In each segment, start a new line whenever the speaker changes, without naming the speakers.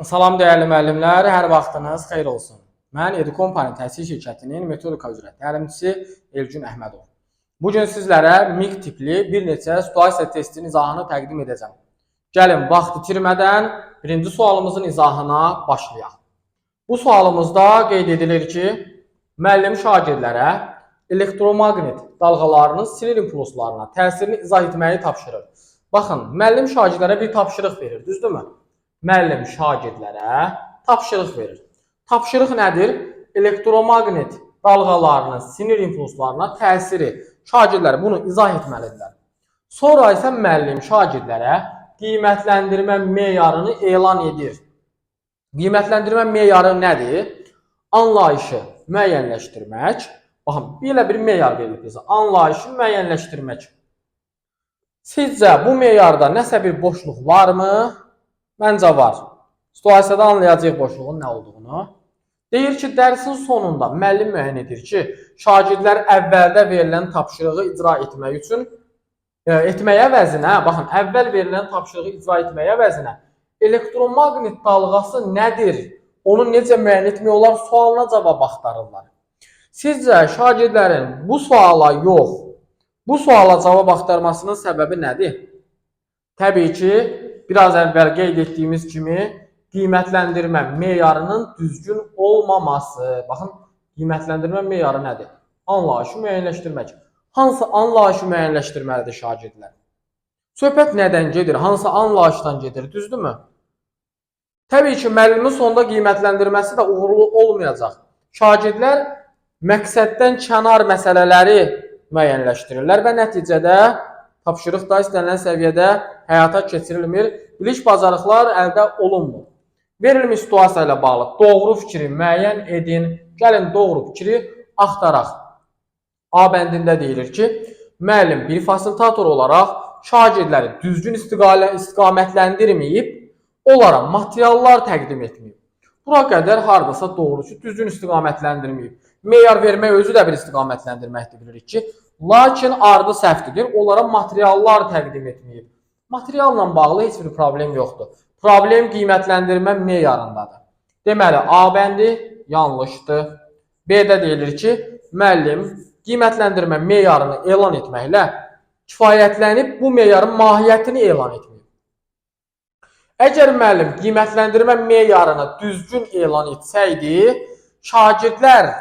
Salam dəyərli müəllimlər, hər vaxtınız xeyir olsun. Mən Edukompani təhsil şirkətinin metodika üzrə təlimçisi Elgün Əhmədov. Bugün sizlərə MIQ tipli bir neçə situasiya testinin izahını təqdim edəcəm. Gəlin, vaxt itirmədən birinci sualımızın izahına başlayaq. Bu sualımızda qeyd edilir ki, müəllim şagirdlərə elektromaqnet dalğalarının sinir impulslarına təsirini izah etməyi tapşırır. Baxın, müəllim şagirdlərə bir tapşırıq verir, düzdürmü? Müəllim şagirdlərə tapşırıq verir. Tapşırıq nədir? Elektromaqnet dalğalarının sinir impulslarına təsiri. Şagirdlər bunu izah etməlidirlər. Sonra isə müəllim şagirdlərə qiymətləndirmə meyarını elan edir. Qiymətləndirmə meyarı nədir? Anlayışı müəyyənləşdirmək. Baxın, belə bir meyar verilir bizə. Anlayışı müəyyənləşdirmək. Sizcə bu meyarda nəsə bir boşluq varmı? Məncə var. Situasiyada anlayacaq boşluğun nə olduğunu. Deyir ki, dərsin sonunda müəllim müəyyən edir ki, şagirdlər əvvəldə verilən tapşırığı icra etmək üçün etməyə əvəzinə, baxın, əvvəl verilən tapşırığı icra etməyə əvəzinə elektromaqnet dalğası nədir? Onu necə müəyyən etmək olar? Sualına cavab axtarırlar. Sizcə şagirdlərin bu suala yox, bu suala cavab axtarmasının səbəbi nədir? Təbii ki, biraz əvvəl qeyd etdiyimiz kimi qiymətləndirmə meyarının düzgün olmaması. Baxın, qiymətləndirmə meyarı nədir? Anlayışı müəyyənləşdirmək. Hansı anlayışı müəyyənləşdirməlidir şagirdlər? Söhbət nədən gedir? Hansı anlayışdan gedir? Düzdürmü? Təbii ki, müəllimin sonunda qiymətləndirməsi də uğurlu olmayacaq. Şagirdlər məqsəddən kənar məsələləri müəyyənləşdirirlər və nəticədə tapşırıq da istənilən səviyyədə həyata keçirilmir, bilik bacarıqlar əldə olunmur. Verilmiş situasiya ilə bağlı doğru fikri müəyyən edin. Gəlin, doğru fikri axtaraq. A bəndində deyilir ki, müəllim bir fasilitator olaraq şagirdləri düzgün istiqamətləndirməyib, onlara materiallar təqdim etməyib. Bura qədər hardasa doğru ki, düzgün istiqamətləndirməyib. Meyar vermək özü də bir istiqamətləndirməkdir, bilirik ki. Lakin ardı səhvdir, onlara materiallar təqdim etməyib. Materialla bağlı heç bir problem yoxdur. Problem qiymətləndirmə meyarındadır. Deməli, A bəndi yanlışdır. B-də deyilir ki, müəllim qiymətləndirmə meyarını elan etməklə kifayətlənib bu meyarın mahiyyətini elan etməyib. Əgər müəllim qiymətləndirmə meyarını düzgün elan etsəydi, şagirdlər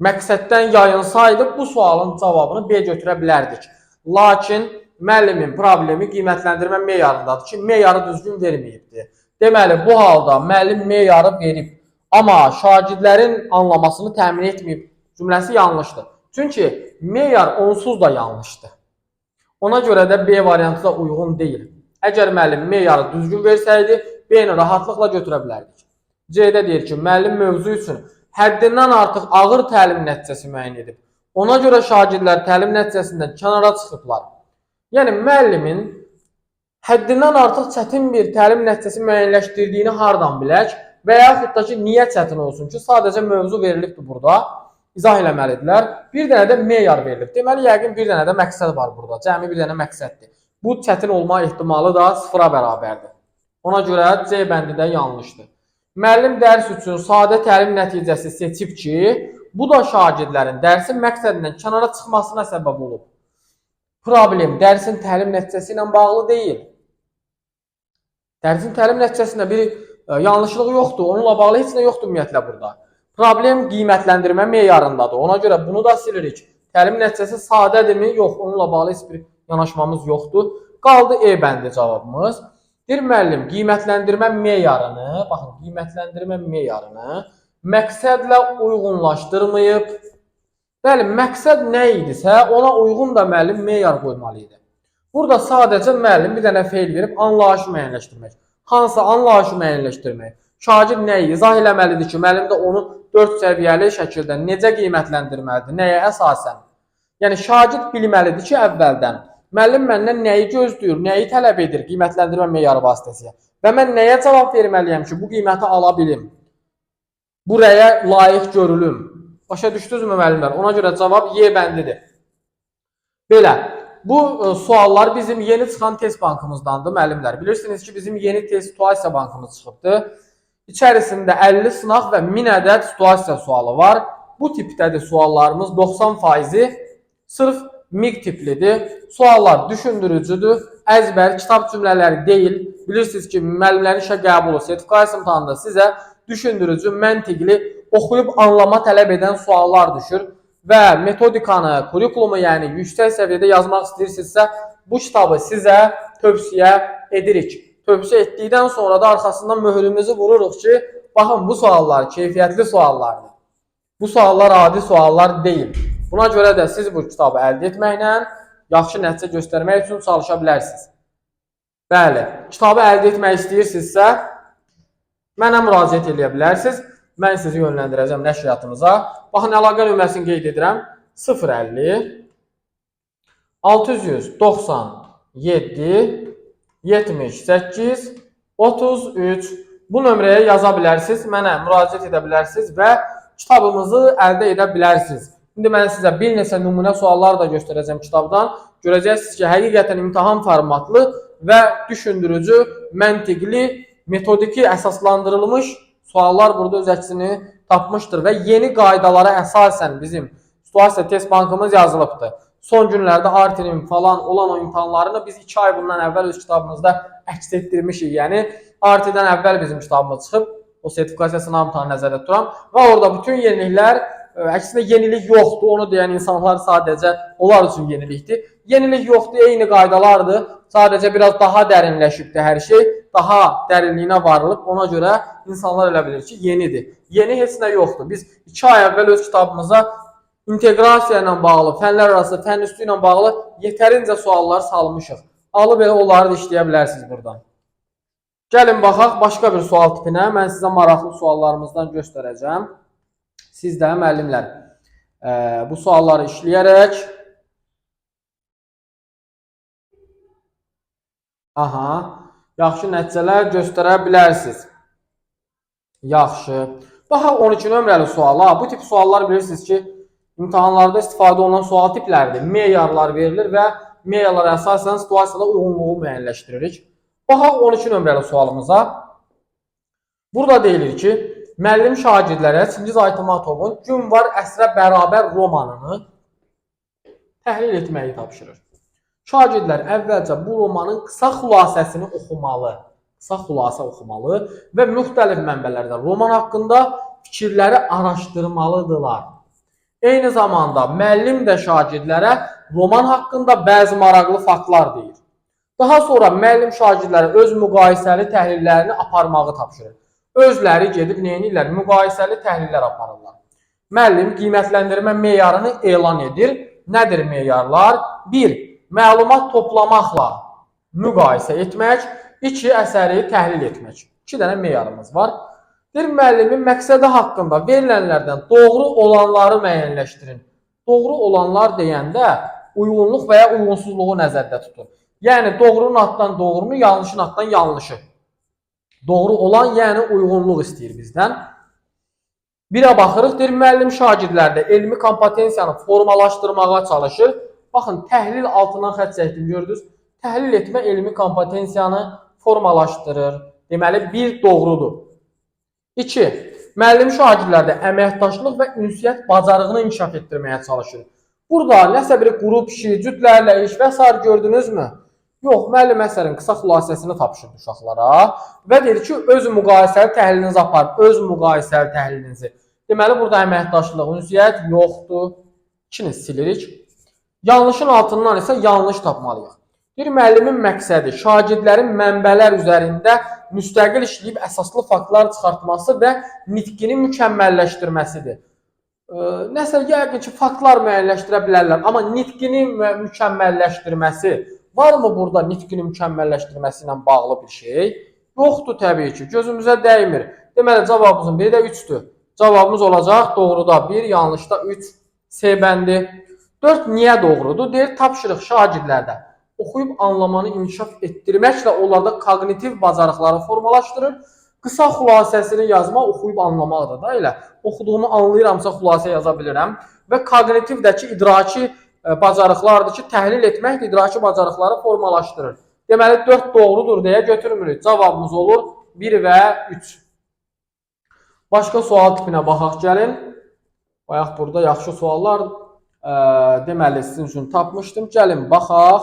məqsəddən yayınsaydı, bu sualın cavabını B götürə bilərdik. Lakin müəllimin problemi qiymətləndirmə meyarındadır ki, meyarı düzgün verməyibdir. Deməli, bu halda müəllim meyarı verib, amma şagirdlərin anlamasını təmin etməyib cümləsi yanlışdır. Çünki meyar onsuz da yanlışdır. Ona görə də B variantı da uyğun deyil. Əgər müəllim meyarı düzgün versəydi, B-ni rahatlıqla götürə bilərdik. C-də deyir ki, müəllim mövzu üçün həddindən artıq ağır təlim nəticəsi müəyyən edib. Ona görə şagirdlər təlim nəticəsindən kənara çıxıblar. Yəni, müəllimin həddindən artıq çətin bir təlim nəticəsi müəyyənləşdirdiyini hardan bilək və yaxud da ki, niyə çətin olsun ki, sadəcə mövzu verilibdir burada, izah eləməlidirlər. Bir dənə də meyar verilib. Deməli, yəqin bir dənə də məqsəd var burada. Cəmi bir dənə məqsəddir. Bu çətin olma ehtimalı da sıfıra bərabərdir. Ona görə C bəndi də yanlışdır. Müəllim dərs üçün sadə təlim nəticəsi seçib ki, bu da şagirdlərin dərsin məqsədindən kənara çıxmasına səbəb olub. Problem dərsin təlim nəticəsi ilə bağlı deyil. Dərsin təlim nəticəsində bir yanlışlıq yoxdur, onunla bağlı heç nə yoxdur ümumiyyətlə burada. Problem qiymətləndirmə meyarındadır, ona görə bunu da silirik. Təlim nəticəsi sadədirmi? Yox, onunla bağlı heç bir yanaşmamız yoxdur. Qaldı E bəndi cavabımız. Bir müəllim qiymətləndirmə meyarını, baxın, qiymətləndirmə meyarını məqsədlə uyğunlaşdırmayıb. Bəli, məqsəd nə idisə, ona uyğun da müəllim meyar qoymalı idi. Burada sadəcə müəllim bir dənə feil verib anlayışı müəyyənləşdirmək. Hansı anlayışı müəyyənləşdirmək? Şagird nəyi izah eləməlidir ki, müəllim də onu 4 səviyyəli şəkildə necə qiymətləndirməlidir, nəyə əsasən? Yəni, şagird bilməlidir ki, əvvəldən müəllim məndən nəyi gözləyir, nəyi tələb edir qiymətləndirmə meyarı vasitəsilə və mən nəyə cavab verməliyəm ki, bu qiyməti ala bilim, buraya layiq görülüm. Başa düşdünüzmü müəllimlər? Ona görə cavab Y bəndidir. Belə, bu suallar bizim yeni çıxan test bankımızdandır müəllimlər. Bilirsiniz ki, bizim yeni test situasiya bankımız çıxıbdır. İçərisində 50 sınaq və 1000 ədəd situasiya sualı var. Bu tipdədir suallarımız. 90%-i sırf MIQ tiplidir. Suallar düşündürücüdür. Əzbər, kitab cümlələri deyil. Bilirsiniz ki, müəllimlərin işə qəbulu sertifikasiya imtahanında sizə düşündürücü, məntiqli, oxuyub anlama tələb edən suallar düşür. Və metodikanı, kurikulumu, yəni yüksək səviyyədə yazmaq istəyirsinizsə, bu kitabı sizə tövsiyə edirik. Tövsiyə etdikdən sonra da arxasından möhrümüzü vururuq ki, baxın bu suallar keyfiyyətli suallardır. Bu suallar adi suallar deyil. Buna görə də siz bu kitabı əldə etməklə yaxşı nəticə göstərmək üçün çalışa bilərsiniz. Bəli, kitabı əldə etmək istəyirsinizsə, mənə müraciət edə bilərsiniz. Mən sizi yönləndirəcəm nəşriyyatımıza. Baxın, əlaqə nömrəsini qeyd edirəm. 050 697 78 33. Bu nömrəyə yaza bilərsiniz, mənə müraciət edə bilərsiniz və kitabımızı əldə edə bilərsiniz. İndi mən sizə bir neçə nümunə suallar da göstərəcəm kitabdan. Görəcəksiniz ki, həqiqətən imtahan formatlı və düşündürücü, məntiqli, metodiki əsaslandırılmış suallar burada öz əksini tapmışdır və yeni qaydalara əsasən bizim situasiya test bankımız yazılıbdır. Son günlərdə Artenin falan olan o imtahanlarını biz 2 ay bundan əvvəl öz kitabımızda əks etdirmişik. Yəni, Artedən əvvəl bizim kitabımız çıxıb, o sertifikasiya sınav imtahanı nəzərdə tuturam və orada bütün yeniliklər, əksinə yenilik yoxdur, onu deyən insanlar sadəcə onlar üçün yenilikdir. Yenilik yoxdur, eyni qaydalardır, sadəcə biraz daha dərinləşibdir hər şey, daha dərinliyinə varılıb, ona görə insanlar elə bilir ki, yenidir. Yeni heç nə yoxdur. Biz 2 ay əvvəl öz kitabımıza inteqrasiya ilə bağlı, fənlər arası, fən üstü ilə bağlı yetərincə suallar salmışıq. Alıb elə onları da işləyə bilərsiniz buradan. Gəlin baxaq başqa bir sual tipinə. Mən sizə maraqlı suallarımızdan göstərəcəm. Siz də müəllimlər bu sualları işləyərək yaxşı nəticələr göstərə bilərsiniz. Yaxşı. Baxaq 12 nömrəli suala. Bu tip suallar bilirsiniz ki, imtahanlarda istifadə olunan sual tipləridir. Meyarlar verilir və meyarlara əsasən situasiyada uyğunluğu müəyyənləşdiririk. Baxaq 12 nömrəli sualımıza. Burada deyilir ki, müəllim şagirdlərə Çingiz Aytmatovun Gün var əsrə bərabər romanını təhlil etməyi tapşırır. Şagirdlər əvvəlcə bu romanın qısa xülasəsini oxumalı, və müxtəlif mənbələrdən roman haqqında fikirləri araşdırmalıdırlar. Eyni zamanda müəllim də şagirdlərə roman haqqında bəzi maraqlı faktlar deyir. Daha sonra müəllim şagirdlərə öz müqayisəli təhlillərini aparmağı tapşırır. Özləri gedib neyinirlər? Müqayisəli təhlillər aparırlar. Müəllim qiymətləndirmə meyarını elan edir. Nədir meyarlar? 1. Məlumat toplamaqla müqayisə etmək. 2. Əsəri təhlil etmək. 2 dənə meyarımız var. Bir müəllimin məqsədi haqqında verilənlərdən doğru olanları müəyyənləşdirin. Doğru olanlar deyəndə uyğunluq və ya uyğunsuzluğu nəzərdə tutur. Yəni, doğrunun addan doğrunu, yanlışın addan yanlışı. Doğru olan, yəni uyğunluq istəyir bizdən. Birə baxırıq, deyir, müəllim şagirdlərdə elmi kompetensiyanı formalaşdırmağa çalışır. Baxın, təhlil altından xətt çəkdim, gördünüz. Təhlil etmə elmi kompetensiyanı formalaşdırır. Deməli, 1 doğrudur. 2. Müəllim şagirdlərdə əməkdaşlıq və ünsiyyət bacarığını inkişaf etdirməyə çalışır. Burada nəsə bir qrup işi, cütlərlə iş və s. gördünüzmü? Yox, müəllim əsərin qısa xülasəsini tapşırdı uşaqlara və dedi ki, öz müqayisəli təhlilinizi aparın, öz müqayisəli təhlilinizi. Deməli, burada əməkdaşlıq, ünsiyyət yoxdur. 2-ni silirik. Yanlışın altından isə yanlış tapmalıyıq. Bir müəllimin məqsədi şagirdlərin mənbələr üzərində müstəqil işləyib əsaslı faktlar çıxartması və nitqini mükəmməlləşdirməsidir. Nəsə, yəqin ki, faktlar müəyyənləşdirə bilərlər, amma nitqini mükəmməlləşdirməsi varmı burada nitqini mükəmməlləşdirməsi ilə bağlı bir şey? Yoxdur təbii ki, gözümüzə dəymir. Deməli, cavabımızın biri də 3-dür. Cavabımız olacaq doğruda 1, yanlışda 3, C bəndi. 4 niyə doğrudur? Deyir, tapşırıq şagirdlərdə oxuyub anlamanı inkişaf etdirməklə onlarda kognitiv bacarıqları formalaşdırır. Qısa xülasəsini yazma oxuyub anlamaqdır da elə. Oxuduğumu anlayıramsa xülasə yaza bilirəm. Və kognitivdəki idraki bacarıqlardır ki, təhlil etmək idraki bacarıqları formalaşdırır. Deməli, 4 doğrudur deyə götürmürük. Cavabımız olur 1 və 3. Başqa sual tipinə baxaq gəlin. Bayaq burada yaxşı suallar deməli sizin üçün tapmışdım. Gəlin baxaq.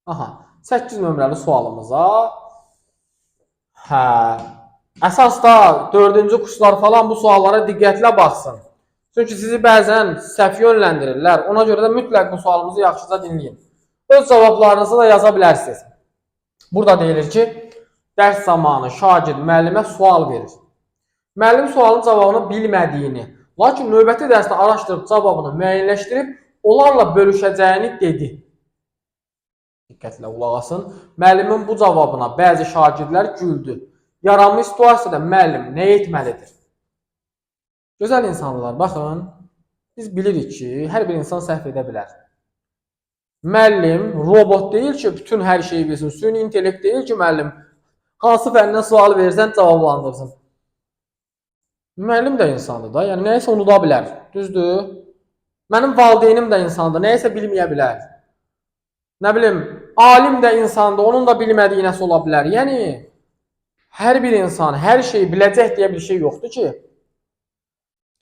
Aha, 8 nömrəli sualımıza. Hə, əsasda 4-cü kurslar falan bu suallara diqqətlə baxsın. Çünki sizi bəzən səhv yönləndirirlər. Ona görə də mütləq bu sualımızı yaxşıca dinləyin. Öz cavablarınızı da yaza bilərsiniz. Burada deyilir ki, dərs zamanı şagird müəllimə sual verir. Müəllim sualın cavabını bilmədiyini, lakin növbəti dərsdə araşdırıb cavabını müəyyənləşdirib, onlarla bölüşəcəyini dedi. Diqqətlə qulaq asın. Müəllimin bu cavabına bəzi şagirdlər güldü. Yaranmış situasiyada müəllim nə etməlidir? Gözəl insanlar, baxın, biz bilirik ki, hər bir insan səhv edə bilər. Müəllim robot deyil ki, bütün hər şeyi bilsin. Süni intellekt deyil ki, müəllim hansı fəndən sual verirsən, cavablandırsın. Müəllim də insandır da, yəni nəyisə unuda bilər, düzdür? Mənim valideynim də insandır, nəyisə bilməyə bilər. Nə bilim, alim də insandır, onun da bilmədiyi nəsə ola bilər. Yəni, hər bir insan hər şeyi biləcək deyə bir şey yoxdur ki.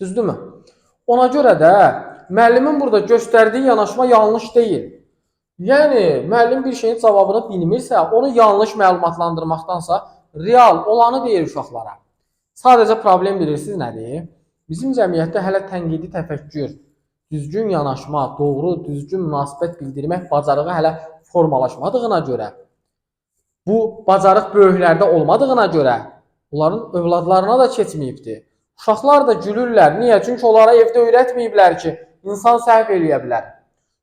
Düzdürmü? Ona görə də müəllimin burada göstərdiyi yanaşma yanlış deyil. Yəni, müəllim bir şeyin cavabını bilmirsə, onu yanlış məlumatlandırmaqdansa, real olanı deyir uşaqlara. Sadəcə problem bilirsiniz nədir? Bizim cəmiyyətdə hələ tənqidi təfəkkür, düzgün yanaşma, doğru, düzgün münasibət bildirmək bacarığı hələ formalaşmadığına görə, bu bacarıq böyüklərdə olmadığına görə, onların övladlarına da keçməyibdir. Uşaqlar da gülürlər. Niyə? Çünki onlara evdə öyrətməyiblər ki, insan səhv eləyə bilər.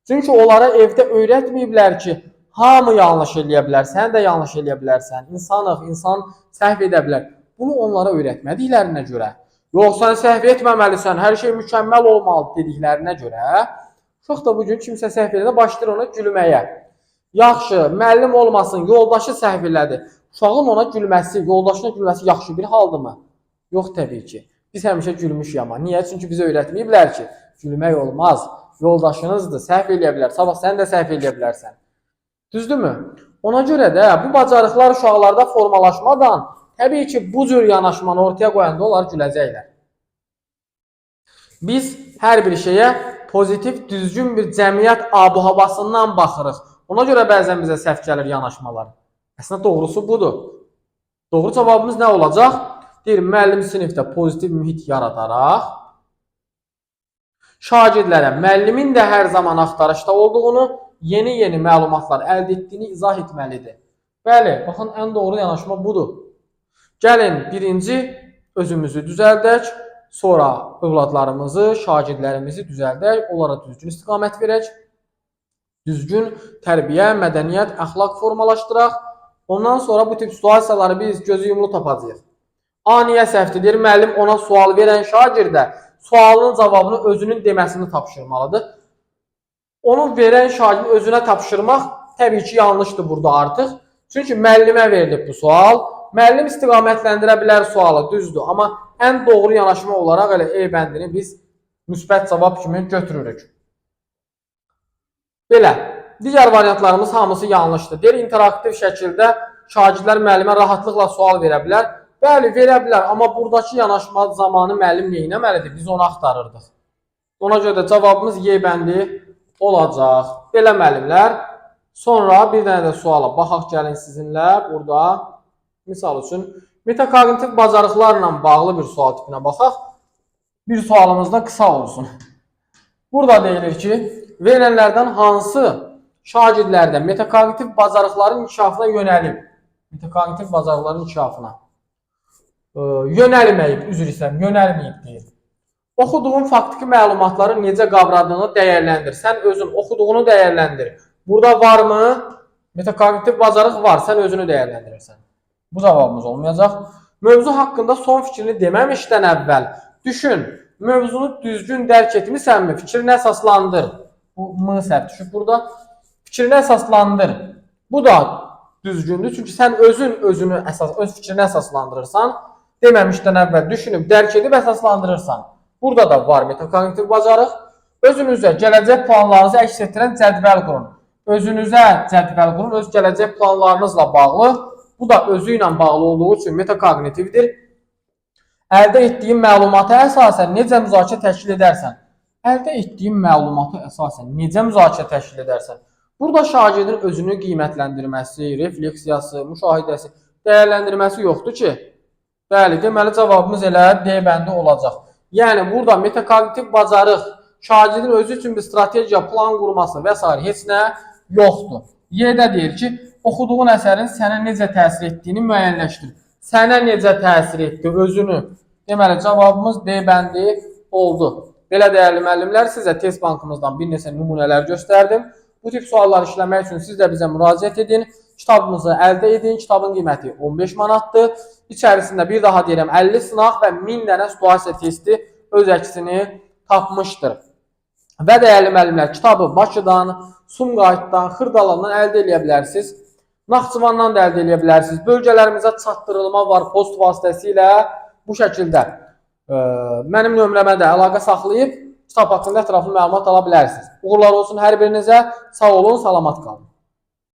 Çünki onlara evdə öyrətməyiblər ki, hamı yanlış eləyə bilər, sən də yanlış eləyə bilərsən, insanıq, insan səhv edə bilər. Bunu onlara öyrətmədiklərinə görə, yox sən səhv etməməlisən, hər şey mükəmməl olmalı dediklərinə görə, uşaq da bugün kimsə səhv elədə başlayır ona gülməyə. Yaxşı, müəllim olmasın, yoldaşı səhv elədi. Uşağın ona gülməsi, yoldaşına gülməsi yaxşı bir haldırmı? Yox təbii ki. Biz həmişə gülmüşük amma. Niyə? Çünki bizə öyrətməyiblər ki, gülmək olmaz. Yoldaşınızdır, səhv eləyə bilər, sabah sən də səhv eləyə bilərsən. Düzdürmü? Ona görə də bu bacarıqlar uşaqlarda formalaşmadan təbii ki, bu cür yanaşmanı ortaya qoyanda onlar güləcəklər. Biz hər bir şeyə pozitiv, düzgün bir cəmiyyət abu-havasından baxırıq. Ona görə bəzən bizə səhv gəlir yanaşmalar. Əslində doğrusu budur. Doğru cavabımız nə olacaq? Deyir, müəllim sinifdə pozitiv mühit yaradaraq, şagirdlərə müəllimin də hər zaman axtarışda olduğunu, yeni məlumatlar əldə etdiyini izah etməlidir. Bəli, baxın, ən doğru yanaşma budur. Gəlin, birinci özümüzü düzəldək, sonra övladlarımızı, şagirdlərimizi düzəldək, onlara düzgün istiqamət verək, düzgün tərbiyə, mədəniyyət, əxlaq formalaşdıraq. Ondan sonra bu tip situasiyaları biz gözü yumulu tapacağıq. Aniyə səhvdir, müəllim ona sual verən şagirdə sualının cavabını özünün deməsini tapşırmalıdır. Onu verən şagirdin özünə tapşırmaq təbii ki, yanlışdır burada artıq. Çünki müəllimə verilib bu sual. Müəllim istiqamətləndirə bilər sualı, düzdür. Amma ən doğru yanaşma olaraq elə E bəndini biz müsbət cavab kimi götürürük. Belə, digər variantlarımız hamısı yanlışdır. Deyir, interaktiv şəkildə şagirdlər müəllimə rahatlıqla sual verə bilər. Bəli, verə bilər, amma buradakı yanaşma zamanı müəllim neynəməlidir? Biz onu axtarırdıq. Ona görə də cavabımız Y bəndi olacaq. Belə müəllimlər. Sonra bir dənə də suala baxaq gəlin sizinlə burada. Misal üçün, metakognitiv bacarıqlarla bağlı bir sual tipinə baxaq. Bir sualımız da qısa olsun. Burada deyilir ki, verilənlərdən hansı şagirdlərdə metakognitiv bacarıqların inkişafına yönəlib? Metakognitiv bacarıqların inkişafına. Yönəlməyib, üzr istəyirəm, yönəlməyib deyir. Oxuduğun faktiki məlumatları necə qavradığını dəyərləndir. Sən özün oxuduğunu dəyərləndir. Burada varmı? Metakognitiv bacarıq var, sən özünü dəyərləndirirsən. Bu cavabımız olmayacaq. Mövzu haqqında son fikrini deməmişdən əvvəl düşün, mövzunu düzgün dərk etmisənmi? Fikrini əsaslandır. Bu M səhv düşüb burada. Fikrini əsaslandır. Bu da düzgündür. Çünki sən öz fikrini əsaslandırırsan, deməmişdən əvvəl düşünüb, dərk edib əsaslandırırsan. Burada da var metakognitiv bacarıq. Özünüzə gələcək planlarınızı əks etdirən cədvəl qurun. Özünüzə cədvəl qurun, öz gələcək planlarınızla bağlı. Bu da özü ilə bağlı olduğu üçün metakognitivdir. Əldə etdiyin məlumata əsasən necə müzakirə təşkil edərsən? Əldə etdiyin məlumata əsasən necə müzakirə təşkil edərsən? Burada şagirdin özünü qiymətləndirməsi, refleksiyası, müşahidəsi, dəyərləndirməsi yoxdur ki. Bəli, deməli cavabımız elə D bəndi olacaq. Yəni burada metakognitiv bacarıq, şagirdin özü üçün bir strategiya, plan qurması və s. heç nə yoxdur. Y-də deyir ki, oxuduğun əsərin sənə necə təsir etdiyini müəyyənləşdir. Sənə necə təsir etdi, özünü. Deməli, cavabımız D bəndi oldu. Belə dəyərli müəllimlər, sizə test bankımızdan bir neçə nümunələr göstərdim. Bu tip suallar işləmək üçün siz də bizə müraciət edin. Kitabımızı əldə edin. Kitabın qiyməti 15 manatdır. İçərisində bir daha deyirəm 50 sınaq və 1000 dənə situasiya testi öz əksini tapmışdır. Və dəyərli müəllimlər, kitabı Bakıdan, Sumqayıtdan, Xırdalandan əldə edə bilərsiniz. Naxçıvandan da əldə edə bilərsiniz. Bölgələrimizə çatdırılma var post vasitəsilə bu şəkildə. Mənim nömrəmə də əlaqə saxlayıb kitab haqqında ətraflı məlumat ala bilərsiniz. Uğurlar olsun hər birinizə. Sağ olun, salamat qalın.